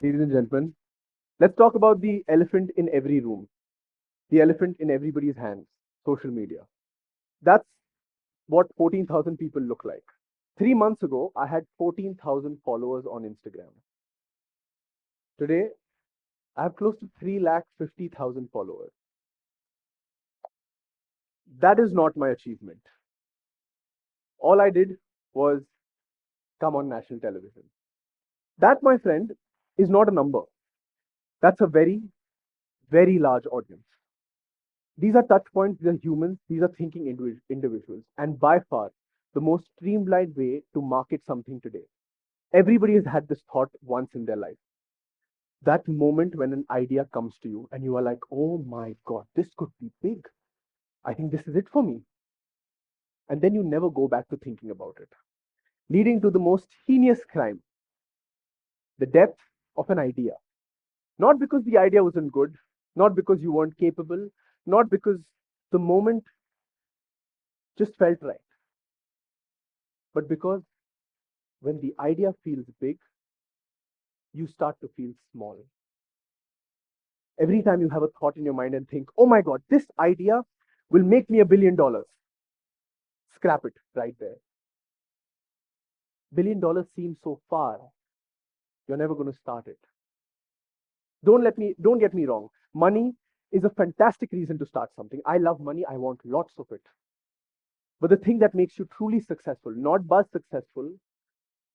Ladies and gentlemen, let's talk about the elephant in every room, the elephant in everybody's hands, social media. That's what 14,000 people look like. 3 months ago, I had 14,000 followers on Instagram. Today, I have close to 350,000 followers. That is not my achievement. All I did was come on national television. That, my friend, is not a number. That's a very, very large audience. These are touch points, these are humans, these are thinking individuals, and by far the most streamlined way to market something today. Everybody has had this thought once in their life. That moment when an idea comes to you and you are like, oh my God, this could be big. I think this is it for me. And then you never go back to thinking about it, leading to the most heinous crime, the death of an idea. Not because the idea wasn't good, not because you weren't capable, not because the moment just felt right, but because when the idea feels big, you start to feel small. Every time you have a thought in your mind and think, oh my God, this idea will make me $1 billion, scrap it right there. $1 billion seems so far. You're never going to start it. Don't get me wrong. Money is a fantastic reason to start something. I love money. I want lots of it. But the thing that makes you truly successful, not buzz successful,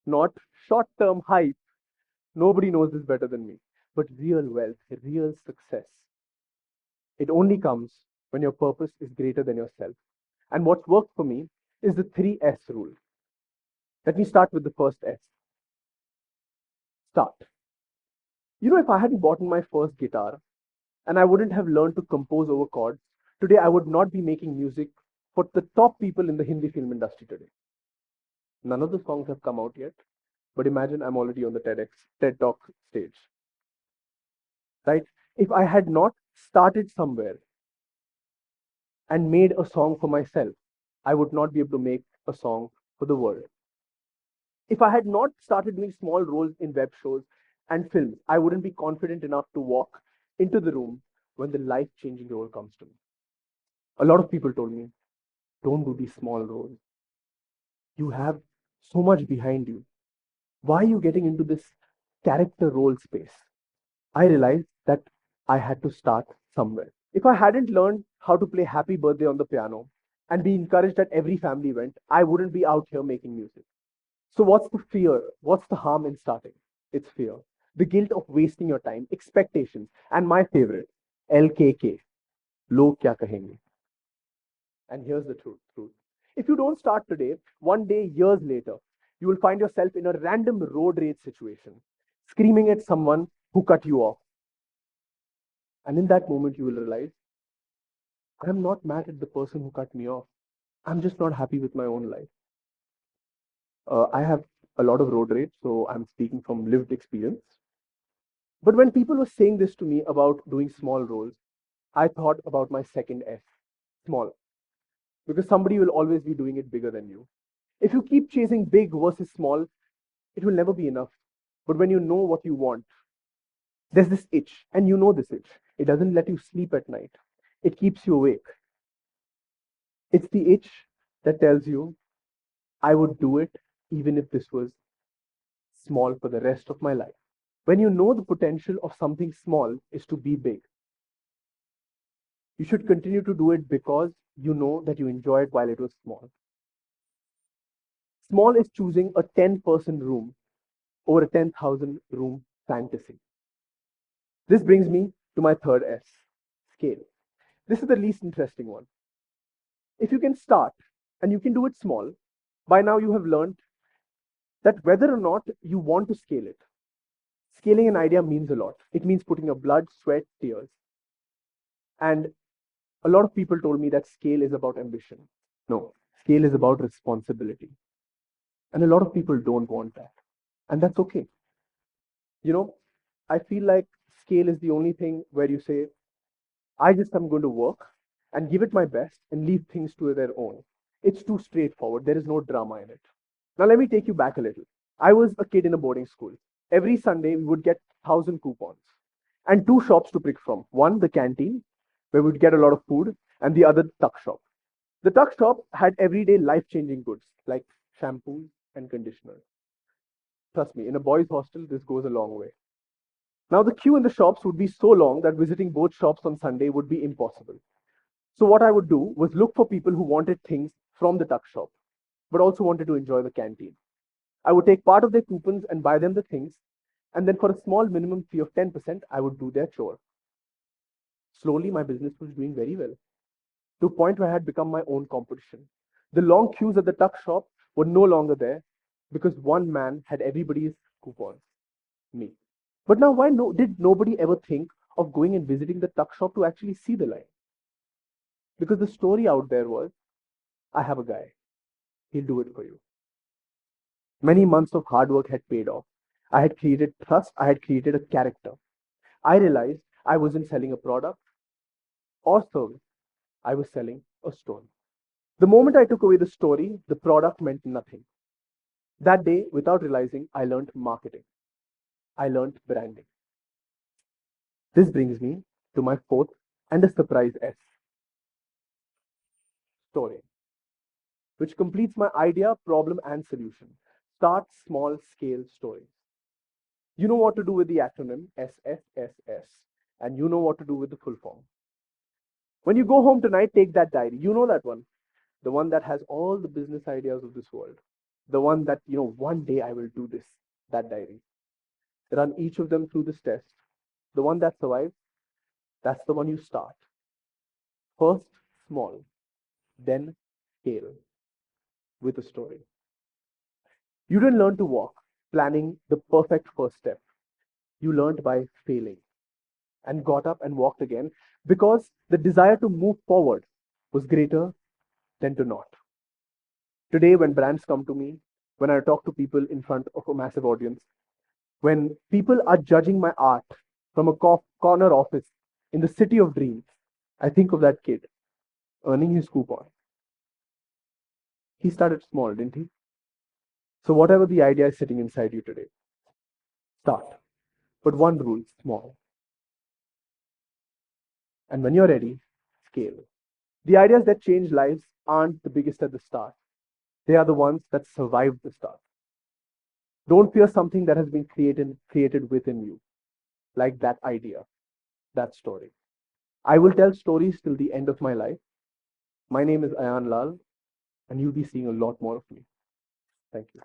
not short term hype, nobody knows this better than me, but real wealth, real success. It only comes when your purpose is greater than yourself. And what's worked for me is the 3S rule. Let me start with the first S. Start. If I hadn't bought my first guitar and I wouldn't have learned to compose over chords, today I would not be making music for the top people in the Hindi film industry today. None of the songs have come out yet, but imagine I'm already on the TED Talk stage, right? If I had not started somewhere and made a song for myself, I would not be able to make a song for the world. If I had not started doing small roles in web shows and films, I wouldn't be confident enough to walk into the room when the life changing role comes to me. A lot of people told me, don't do these small roles. You have so much behind you. Why are you getting into this character role space? I realized that I had to start somewhere. If I hadn't learned how to play Happy Birthday on the piano and be encouraged at every family event, I wouldn't be out here making music. So, what's the fear? What's the harm in starting? It's fear. The guilt of wasting your time, expectations, and my favorite, LKK, log kya kahenge. And here's the truth. If you don't start today, one day, years later, you will find yourself in a random road rage situation, screaming at someone who cut you off. And in that moment, you will realize, I'm not mad at the person who cut me off. I'm just not happy with my own life. I have a lot of road rage, so I'm speaking from lived experience. But when people were saying this to me about doing small roles, I thought about my second S, small, because somebody will always be doing it bigger than you. If you keep chasing big versus small, it will never be enough. But when you know what you want, there's this itch, and you know this itch. It doesn't let you sleep at night, it keeps you awake. It's the itch that tells you, I would do it even if this was small for the rest of my life. When you know the potential of something small is to be big, you should continue to do it because you know that you enjoyed while it was small. Small is choosing a 10-person room over a 10,000 room fantasy. This brings me to my third S, scale. This is the least interesting one. If you can start and you can do it small, by now you have learned that whether or not you want to scale it, scaling an idea means a lot. It means putting your blood, sweat, tears. And a lot of people told me that scale is about ambition. No, scale is about responsibility. And a lot of people don't want that. And that's okay. You know, I feel like scale is the only thing where you say, I just am going to work and give it my best and leave things to their own. It's too straightforward. There is no drama in it. Now, let me take you back a little. I was a kid in a boarding school. Every Sunday, we would get 1,000 coupons and two shops to pick from. One, the canteen, where we'd get a lot of food, and the other, tuck shop. The tuck shop had everyday life-changing goods like shampoos and conditioners. Trust me, in a boys' hostel, this goes a long way. Now, the queue in the shops would be so long that visiting both shops on Sunday would be impossible. So, what I would do was look for people who wanted things from the tuck shop, but also wanted to enjoy the canteen. I would take part of their coupons and buy them the things, and then for a small minimum fee of 10%, I would do their chore. Slowly, my business was doing very well, to a point where I had become my own competition. The long queues at the tuck shop were no longer there because one man had everybody's coupons, me. But now, why did nobody ever think of going and visiting the tuck shop to actually see the line? Because the story out there was, I have a guy, he'll do it for you. Many months of hard work had paid off. I had created trust, I had created a character. I realized I wasn't selling a product or service, I was selling a story. The moment I took away the story, the product meant nothing. That day, without realizing, I learned marketing. I learned branding. This brings me to my fourth and a surprise S, story, which completes my idea, problem, and solution. Start small scale stories. You know what to do with the acronym SSSS, and you know what to do with the full form. When you go home tonight, take that diary. You know that one, the one that has all the business ideas of this world, the one that, one day I will do this, that diary. Run each of them through this test. The one that survives, that's the one you start. First, small, then scale with a story. You didn't learn to walk, planning the perfect first step. You learned by failing and got up and walked again because the desire to move forward was greater than to not. Today, when brands come to me, when I talk to people in front of a massive audience, when people are judging my art from a corner office in the city of dreams, I think of that kid earning his coupon. He started small, didn't he? So, whatever the idea is sitting inside you today, start. But one rule, small. And when you're ready, scale. The ideas that change lives aren't the biggest at the start, they are the ones that survive the start. Don't fear something that has been created within you, like that idea, that story. I will tell stories till the end of my life. My name is Ayaan Lall, and you'll be seeing a lot more of me. Thank you.